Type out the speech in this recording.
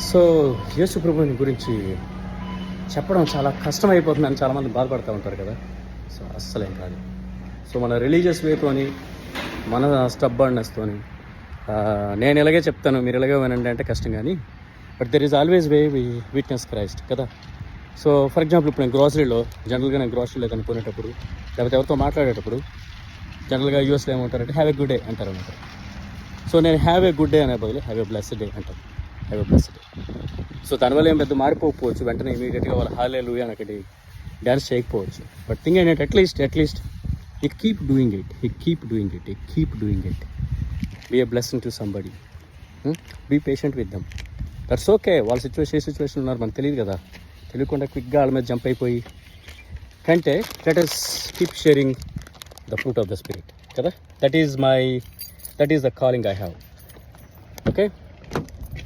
So యేసు ప్రభుని గురించి చెప్పడం చాలా కష్టమైపోతుందని చాలామంది బాధపడుతూ ఉంటారు కదా. సో అస్సలేం కాదు. సో మన రిలీజియస్ వేతోని, మన స్టబ్బర్డ్నెస్తోని నేను ఇలాగే చెప్తాను, మీరు ఇలాగే వినండి అంటే కష్టం. కానీ but there is always way we witness Christ కదా. సో ఫర్ ఎగ్జాంపుల్ ఇప్పుడు నేను గ్రాసరీలో జనరల్గా నేను గ్రాసరీలో కనుక్కునేటప్పుడు లేకపోతే ఎవరితో మాట్లాడేటప్పుడు జనరల్గా యూఎస్లో ఏమంటారంటే హ్యావ్ ఎ గుడ్ డే అంటారు అనమాట. సో నేను హ్యావ్ ఏ గుడ్ డే అనే బదులు హ్యావ్ ఏ బ్లెస్డ్ డే అంటాను. Have a blessed day. So దానివల్ల ఏం పెద్ద మారిపోకపోవచ్చు, వెంటనే ఇమీడియట్గా వాళ్ళ హల్లెలూయా అని ఒకటి డ్యాన్స్ చేయకపోవచ్చు. బట్ థింగ్ ఏంటంటే at least you keep doing it. Be a blessing to somebody. Be patient with them. That's okay. వాళ్ళ సిచ్యువేషన్ ఉన్నారు, మనకు తెలియదు కదా. తెలియకుండా క్విక్గా వాళ్ళ మీద జంప్ అయిపోయి కంటే let us keep sharing the fruit of the spirit కదా. That is the calling I have. Okay.